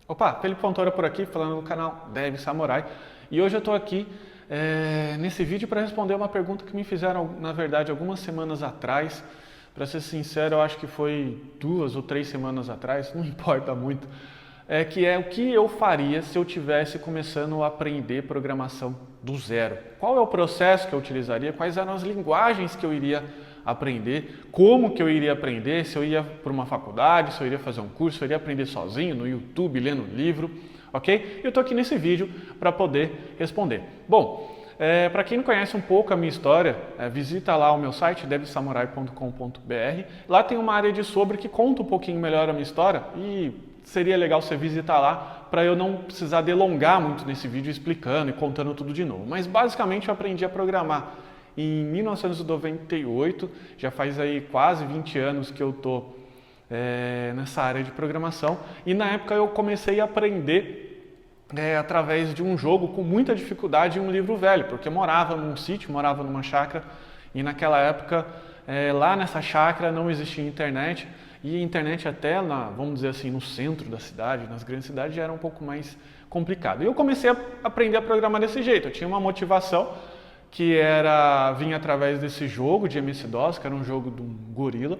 Opa, Felipe Fontoura por aqui, falando no canal Dev Samurai. E hoje eu estou aqui nesse vídeo para responder uma pergunta que me fizeram, na verdade, algumas semanas atrás. Para ser sincero, eu acho que foi 2 ou 3 semanas atrás, não importa muito. Que é o que eu faria se eu tivesse começando a aprender programação do zero. Qual é o processo que eu utilizaria, quais eram as linguagens que eu iria aprender, como que eu iria aprender, se eu ia para uma faculdade, se eu iria fazer um curso, se eu iria aprender sozinho, no YouTube, lendo livro, ok? Eu estou aqui nesse vídeo para poder responder. Bom, para quem não conhece um pouco a minha história, visita lá o meu site, devsamurai.com.br. Lá tem uma área de sobre que conta um pouquinho melhor a minha história e seria legal você visitar lá para eu não precisar delongar muito nesse vídeo explicando e contando tudo de novo. Mas basicamente eu aprendi a programar em 1998, já faz aí quase 20 anos que eu estou nessa área de programação. E na época eu comecei a aprender através de um jogo com muita dificuldade em um livro velho, porque eu morava num sítio, morava numa chácara, e naquela época lá nessa chácara não existia internet, e a internet até, vamos dizer assim, no centro da cidade, nas grandes cidades, já era um pouco mais complicado. E eu comecei a aprender a programar desse jeito, eu tinha uma motivação que vinha através desse jogo de MS-DOS, que era um jogo de um gorila,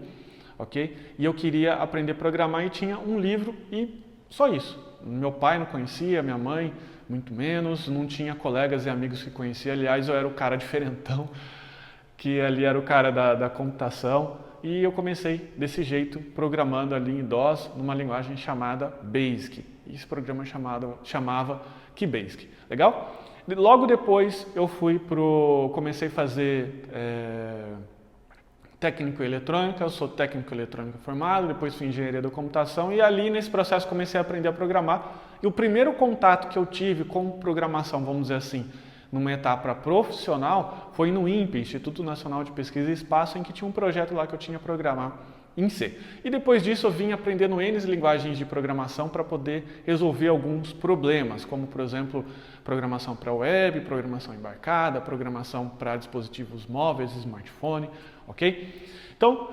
ok? E eu queria aprender a programar e tinha um livro e só isso. Meu pai não conhecia, minha mãe muito menos, não tinha colegas e amigos que conhecia. Aliás, eu era o cara diferentão, que ali era o cara da computação. E eu comecei desse jeito, programando ali em DOS, numa linguagem chamada BASIC. Esse programa chamava KeyBasic. Legal? Logo depois eu comecei a fazer técnico em eletrônica, eu sou técnico em eletrônica formado, depois fui em engenharia da computação e ali nesse processo comecei a aprender a programar. E o primeiro contato que eu tive com programação, vamos dizer assim, numa etapa profissional, foi no INPE, Instituto Nacional de Pesquisa e Espaço, em que tinha um projeto lá que eu tinha que programar em C. E depois disso eu vim aprendendo N linguagens de programação para poder resolver alguns problemas, como por exemplo, programação para web, programação embarcada, programação para dispositivos móveis, smartphone, ok? Então,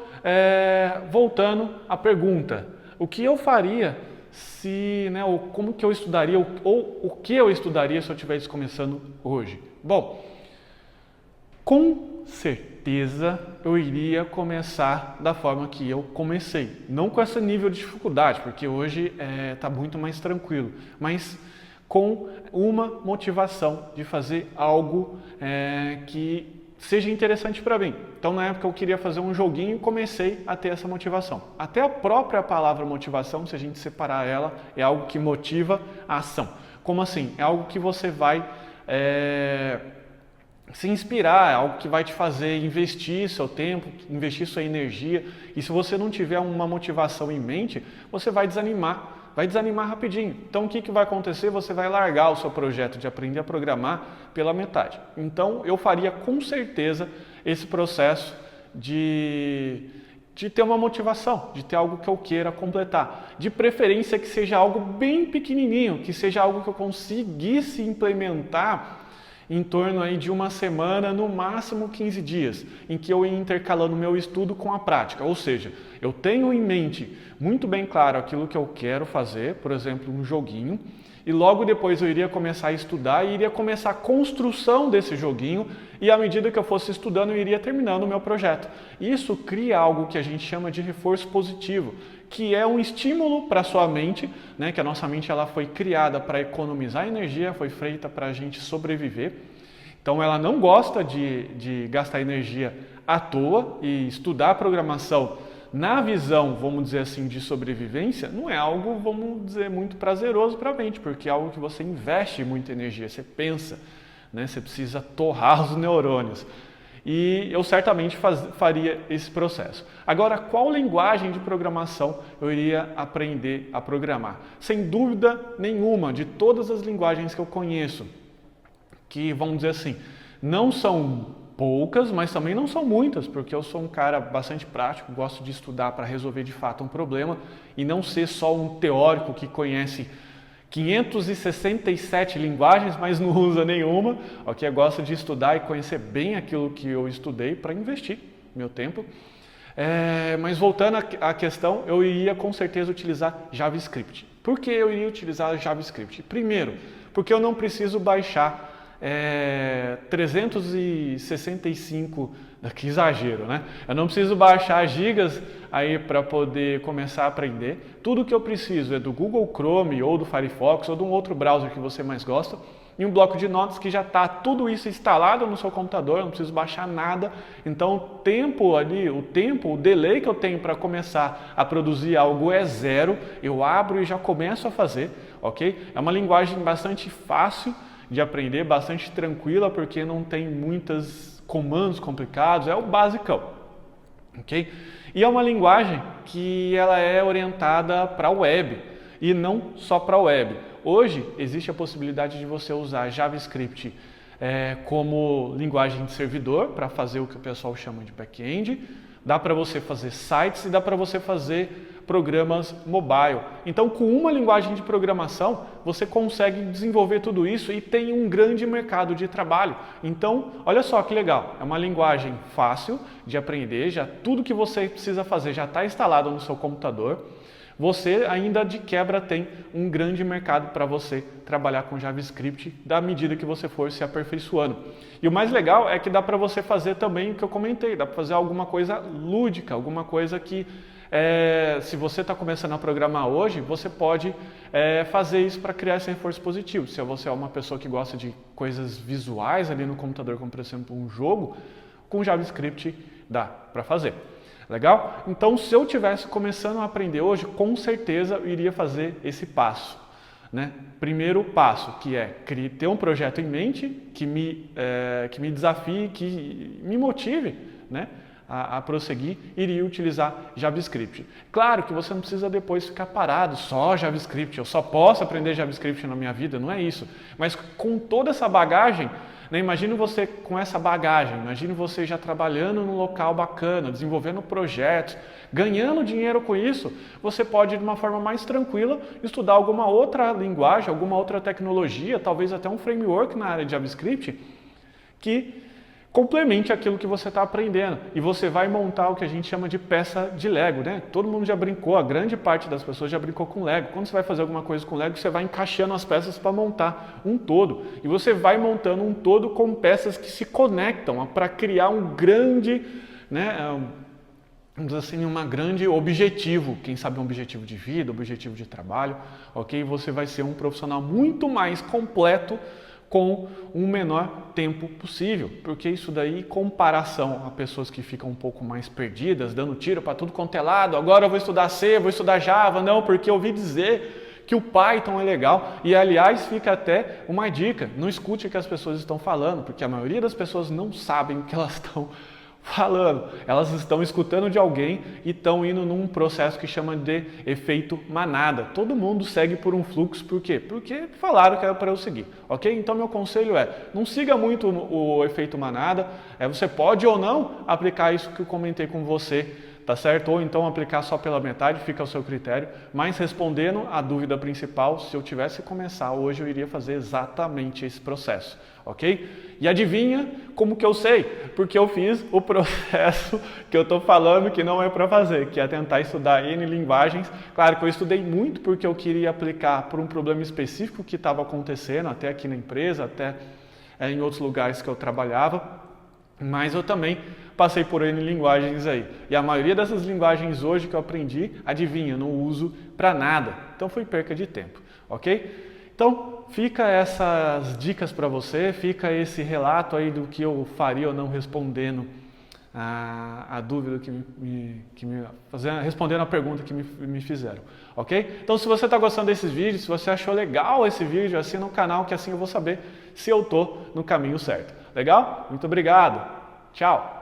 voltando à pergunta, o que eu faria ou como que eu estudaria, ou o que eu estudaria se eu estivesse começando hoje? Bom, com certeza eu iria começar da forma que eu comecei. Não com esse nível de dificuldade, porque hoje está muito mais tranquilo, mas com uma motivação de fazer algo que seja interessante para mim. Então, na época eu queria fazer um joguinho e comecei a ter essa motivação. Até a própria palavra motivação, se a gente separar ela, é algo que motiva a ação. Como assim? É algo que você vai se inspirar, é algo que vai te fazer investir seu tempo, investir sua energia. E se você não tiver uma motivação em mente, você vai desanimar rapidinho. Então o que vai acontecer? Você vai largar o seu projeto de aprender a programar pela metade. Então eu faria com certeza esse processo de ter uma motivação, de ter algo que eu queira completar. De preferência que seja algo bem pequenininho, que seja algo que eu conseguisse implementar em torno aí de uma semana, no máximo 15 dias, em que eu ia intercalando o meu estudo com a prática. Ou seja, eu tenho em mente muito bem claro aquilo que eu quero fazer, por exemplo, um joguinho, e logo depois eu iria começar a estudar e iria começar a construção desse joguinho, e à medida que eu fosse estudando, eu iria terminando o meu projeto. Isso cria algo que a gente chama de reforço positivo, que é um estímulo para a sua mente, né? Que a nossa mente ela foi criada para economizar energia, foi feita para a gente sobreviver. Então ela não gosta de gastar energia à toa, e estudar programação na visão, vamos dizer assim, de sobrevivência, não é algo, vamos dizer, muito prazeroso para a mente, porque é algo que você investe muita energia, você pensa, né? Você precisa torrar os neurônios. E eu certamente faria esse processo. Agora, qual linguagem de programação eu iria aprender a programar? Sem dúvida nenhuma, de todas as linguagens que eu conheço, que, vamos dizer assim, não são poucas, mas também não são muitas, porque eu sou um cara bastante prático, gosto de estudar para resolver de fato um problema e não ser só um teórico que conhece 567 linguagens, mas não usa nenhuma, ok? Eu gosto de estudar e conhecer bem aquilo que eu estudei para investir meu tempo. Mas voltando à questão, eu iria com certeza utilizar JavaScript. Por que eu iria utilizar JavaScript? Primeiro, porque eu não preciso baixar 365, que exagero, né? Eu não preciso baixar gigas aí para poder começar a aprender. Tudo que eu preciso é do Google Chrome ou do Firefox ou de um outro browser que você mais gosta e um bloco de notas que já está tudo isso instalado no seu computador, eu não preciso baixar nada. Então o delay que eu tenho para começar a produzir algo é zero, eu abro e já começo a fazer, ok? É uma linguagem bastante fácil de aprender, bastante tranquila, porque não tem muitos comandos complicados, é o basicão, ok? E é uma linguagem que ela é orientada para a web e não só para a web. Hoje existe a possibilidade de você usar JavaScript como linguagem de servidor para fazer o que o pessoal chama de back-end. Dá para você fazer sites e dá para você fazer programas mobile. Então, com uma linguagem de programação, você consegue desenvolver tudo isso e tem um grande mercado de trabalho. Então, olha só que legal. É uma linguagem fácil de aprender, já tudo que você precisa fazer já está instalado no seu computador. Você ainda de quebra tem um grande mercado para você trabalhar com JavaScript da medida que você for se aperfeiçoando. E o mais legal é que dá para você fazer também o que eu comentei, dá para fazer alguma coisa lúdica, alguma coisa que se você está começando a programar hoje, você pode fazer isso para criar esse reforço positivo. Se você é uma pessoa que gosta de coisas visuais ali no computador, como por exemplo um jogo, com JavaScript dá para fazer. Legal? Então, se eu estivesse começando a aprender hoje, com certeza eu iria fazer esse passo, né? Primeiro passo, que é ter um projeto em mente que me desafie, que me motive, né, a prosseguir, iria utilizar JavaScript. Claro que você não precisa depois ficar parado, só JavaScript, eu só posso aprender JavaScript na minha vida, não é isso. Mas com toda essa bagagem, né, imagine você com essa bagagem, imagine você já trabalhando num local bacana, desenvolvendo projetos, ganhando dinheiro com isso, você pode de uma forma mais tranquila estudar alguma outra linguagem, alguma outra tecnologia, talvez até um framework na área de JavaScript, que complemente aquilo que você está aprendendo e você vai montar o que a gente chama de peça de Lego, né? Todo mundo já brincou, a grande parte das pessoas já brincou com Lego. Quando você vai fazer alguma coisa com Lego, você vai encaixando as peças para montar um todo e você vai montando um todo com peças que se conectam para criar um grande, né, vamos dizer assim, um grande objetivo, quem sabe um objetivo de vida, objetivo de trabalho, ok? Você vai ser um profissional muito mais completo com um menor tempo possível, porque isso daí, em comparação a pessoas que ficam um pouco mais perdidas, dando tiro para tudo quanto é lado, agora eu vou estudar C, vou estudar Java, não, porque eu ouvi dizer que o Python é legal, e aliás fica até uma dica, não escute o que as pessoas estão falando, porque a maioria das pessoas não sabem o que elas estão falando, elas estão escutando de alguém e estão indo num processo que chama de efeito manada. Todo mundo segue por um fluxo, por quê? Porque falaram que era para eu seguir, ok? Então meu conselho é, não siga muito o efeito manada, você pode ou não aplicar isso que eu comentei com você, tá certo? Ou então aplicar só pela metade, fica ao seu critério, mas respondendo a dúvida principal, se eu tivesse que começar hoje, eu iria fazer exatamente esse processo, ok? E adivinha como que eu sei? Porque eu fiz o processo que eu estou falando que não é para fazer, que é tentar estudar N linguagens. Claro que eu estudei muito porque eu queria aplicar por um problema específico que estava acontecendo, até aqui na empresa, até em outros lugares que eu trabalhava, mas eu também passei por N linguagens aí. E a maioria dessas linguagens hoje que eu aprendi, adivinha, não uso para nada. Então foi perca de tempo, ok? Então, fica essas dicas para você, fica esse relato aí do que eu faria ou não respondendo a dúvida respondendo a pergunta que me fizeram, ok? Então, se você está gostando desses vídeos, se você achou legal esse vídeo, assina o canal que assim eu vou saber se eu estou no caminho certo. Legal? Muito obrigado. Tchau.